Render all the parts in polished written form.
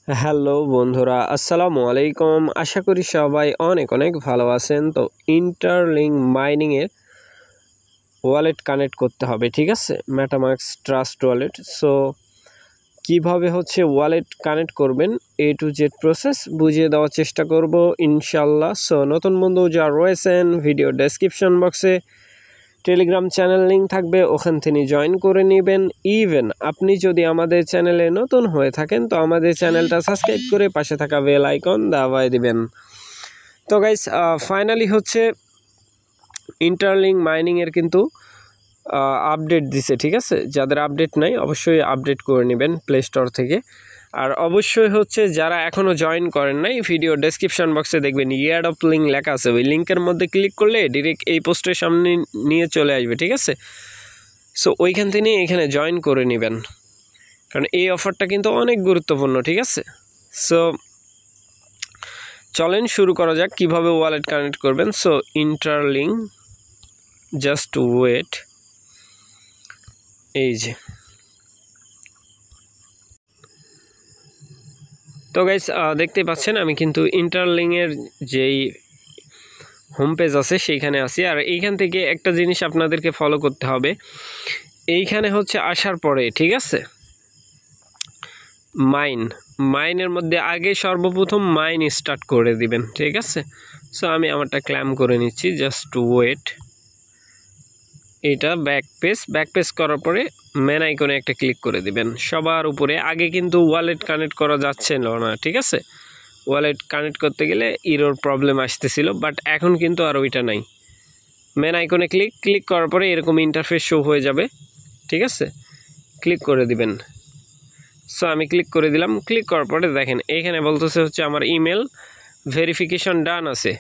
Hello বন্ধুরা, আসসালামু আলাইকুম। আশা করি সবাই অনেক অনেক ভালো আছেন। তো ইন্টারলিঙ্ক মাইনিংয়ের ওয়ালেট কানেক্ট করতে হবে, ঠিক আছে, মেটামাস্ক ট্রাস্ট ওয়ালেট। সো কিভাবে ওয়ালেট কানেক্ট করবেন, A to Z প্রসেস বুঝিয়ে দেওয়ার চেষ্টা করব ইনশাল্লাহ। সো নতুন বন্ধু যারা রয়েছেন, ভিডিও ডেসক্রিপশন বক্সে টেলিগ্রাম চ্যানেল লিঙ্ক থাকবে, ওখান থেকে জয়েন করে নেবেন। ইভেন আপনি যদি আমাদের চ্যানেলে নতুন হয়ে থাকেন তো আমাদের চ্যানেলটা সাবস্ক্রাইব করে পাশে থাকা বেল আইকন দাবায় দিবেন। তো গাইস, ফাইনালি ইন্টারলিঙ্ক মাইনিংয়ের কিন্তু আপডেট দিছে, ঠিক আছে। যাদের আপডেট নাই অবশ্যই আপডেট করে নেবেন প্লে স্টোর থেকে। আর অবশ্যই যারা এখনও জয়েন করেন নাই, ভিডিও ডেসক্রিপশন বক্সে দেখবেন ইয়ারডপ লিঙ্ক লেখা আছে, ওই লিঙ্কের মধ্যে ক্লিক করলে ডিরেক্ট এই পোস্টের সামনে নিয়ে চলে আসবে, ঠিক আছে। সো ওইখান থেকে এখানে জয়েন করে নেবেন, কারণ এই অফারটা কিন্তু অনেক গুরুত্বপূর্ণ, ঠিক আছে। সো চলেন শুরু করা যাক কীভাবে ওয়ালেট কানেক্ট করবেন। সো ইন্টারলিঙ্ক, জাস্ট ওয়েট, এই যে। তো গাইস, দেখতেই পাচ্ছেন আমি কিন্তু ইন্টারলিঙ্কের যেই হোম পেজ আছে সেইখানে আছি। আর এইখান থেকে একটা জিনিস আপনাদেরকে ফলো করতে হবে, এইখানে আসার পরে, ঠিক আছে, মাইনের মধ্যে আগে সর্বপ্রথম মাইন স্টার্ট করে দিবেন, ঠিক আছে। সো আমি আমারটা ক্লেম করে নিচ্ছি, জাস্ট ওয়েট। এটা ব্যাক পেজ করার পরে মেন আইকনে একটা ক্লিক করে দিবেন সবার উপরে। আগে কিন্তু ওয়ালেট কানেক্ট করা যাচ্ছে না, ঠিক আছে। ওয়ালেট কানেক্ট করতে গেলে ইরোর প্রবলেম আসতেছিল, বাট এখন কিন্তু আর ওইটা নাই। মেন আইকনে ক্লিক করার পরে এরকম ইন্টারফেস শো হয়ে যাবে, ঠিক আছে। ক্লিক করে দিবেন। সো আমি ক্লিক করে দিলাম। ক্লিক করার পরে দেখেন এইখানে বলতেছে আমার ইমেল ভেরিফিকেশন ডান আছে।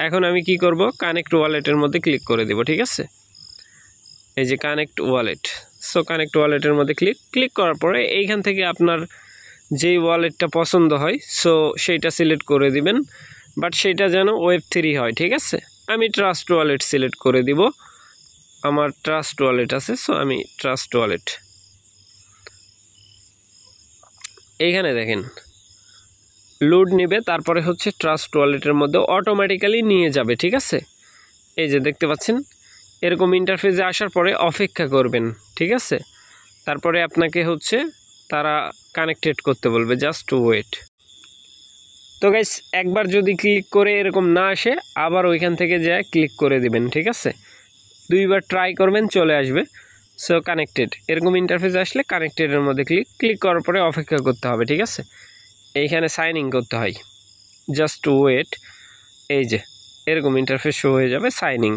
এখন আমি কি করব, কানেক্ট ওয়ালেটের মধ্যে ক্লিক করে দেব, ঠিক আছে। এই যে কানেক্ট ওয়ালেট। সো কানেক্ট ওয়ালেটের মধ্যে ক্লিক করার পরে এইখান থেকে আপনার যেই ওয়ালেটটা পছন্দ হয় সো সেইটা সিলেক্ট করে দিবেন, বাট সেইটা যেন Web3 হয়, ঠিক আছে। আমি ট্রাস্ট ওয়ালেট সিলেক্ট করে দিব, আমার ট্রাস্ট ওয়ালেট আছে। সো আমি ট্রাস্ট ওয়ালেট, এইখানে দেখেন লোড নেবে, তারপরে ট্রাস্ট ওয়ালেটের মধ্যে অটোমেটিক্যালি নিয়ে যাবে, ঠিক আছে। এই যে দেখতে পাচ্ছেন এরকম ইন্টারফেসে আসার পরে অপেক্ষা করবেন, ঠিক আছে। তারপরে আপনাকে তারা কানেক্টেড করতে বলবে, জাস্ট ওয়েট। তো গাইস, একবার যদি ক্লিক করে এরকম না আসে আবার ওইখান থেকে যা ক্লিক করে দিবেন, ঠিক আছে। দুইবার ট্রাই করবেন, চলে আসবে। সো কানেক্টেড, এরকম ইন্টারফেস আসলে কানেক্টেডের মধ্যে ক্লিক করার পরে অপেক্ষা করতে হবে, ঠিক আছে। এইখানে সাইন ইন করতে হয়, জাস্ট ওয়েট। এই যে এরকম ইন্টারফেস শো হয়ে যাবে, সাইন ইন।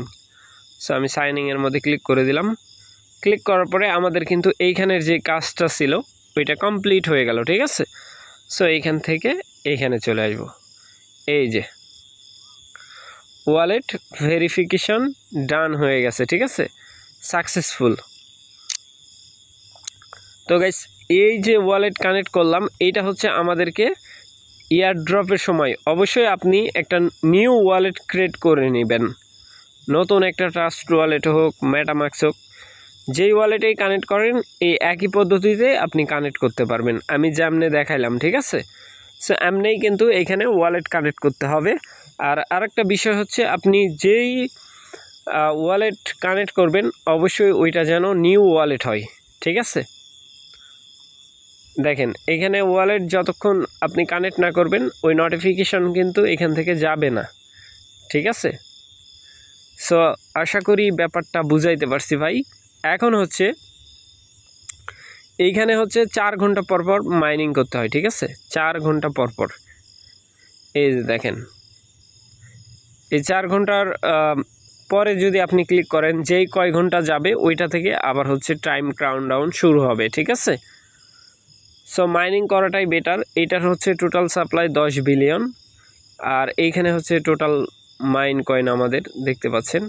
সো আমি সাইন ইনের মধ্যে ক্লিক করে দিলাম। ক্লিক করার পরে আমাদের কিন্তু এইখানের যে কাজটা ছিল ওইটা কমপ্লিট হয়ে গেল, ঠিক আছে। সো এইখান থেকে এইখানে চলে আসব। এই যে ওয়ালেট ভেরিফিকেশন ডান হয়ে গেছে, ঠিক আছে, সাকসেসফুল। তো গাইস, এই যে ওয়ালেট কানেক্ট করলাম, এইটা আমাদেরকে ইয়ারড্রপের সময় অবশ্যই আপনি একটা নিউ ওয়ালেট ক্রিয়েট করে নেবেন। নতুন একটা ট্রাস্ট ওয়ালেট হোক, মেটামাস্ক হোক, যেই ওয়ালেটেই কানেক্ট করেন এই একই পদ্ধতিতে আপনি কানেক্ট করতে পারবেন। আমি যেমনে দেখাইলাম, ঠিক আছে। সো এমনিই কিন্তু এখানে ওয়ালেট কানেক্ট করতে হবে। আর আরেকটা বিষয় আপনি যেই ওয়ালেট কানেক্ট করবেন অবশ্যই ওইটা যেন নিউ ওয়ালেট হয়, ঠিক আছে। দেখেন এখানে ওয়ালেট যতক্ষণ আপনি কানেক্ট না করবেন ওই নোটিফিকেশন কিন্তু এখান থেকে যাবে না, ঠিক আছে। সো আশা করি ব্যাপারটা বুঝাইতে পারছি ভাই। এখন এইখানে 4 ঘন্টা পর পর মাইনিং করতে হয়, ঠিক আছে, 4 ঘন্টা পর পর। এই যে দেখেন এই 4 ঘন্টার পরে যদি আপনি ক্লিক করেন, যেই কয় ঘন্টা যাবে ওইটা থেকে আবার টাইম কাউন্টডাউন শুরু হবে, ঠিক আছে। সো মাইনিং করাটাই বেটার। এইটার টোটাল সাপ্লাই 10 বিলিয়ন। আর এইখানে টোটাল মাইন কয়েন আমাদের দেখতে পাচ্ছেন।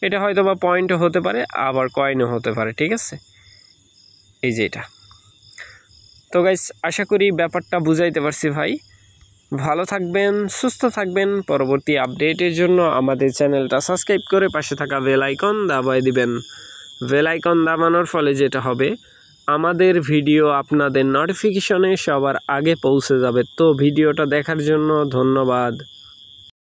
এটা হয়তো বা পয়েন্টও হতে পারে, আবার কয়েনও হতে পারে, ঠিক আছে। এই যে এটা। তো গাইস, আশা করি ব্যাপারটা বুঝাইতে পারছি ভাই। ভালো থাকবেন, সুস্থ থাকবেন। পরবর্তী আপডেটের জন্য আমাদের চ্যানেলটা সাবস্ক্রাইব করে পাশে থাকা বেল আইকন দাবায় দিবেন। বেল আইকন দাবানোর ফলে যেটা হবে, আমাদের ভিডিও আপনাদের নোটিফিকেশনে সবার আগে পৌঁছে যাবে। তো ভিডিওটা দেখার জন্য ধন্যবাদ।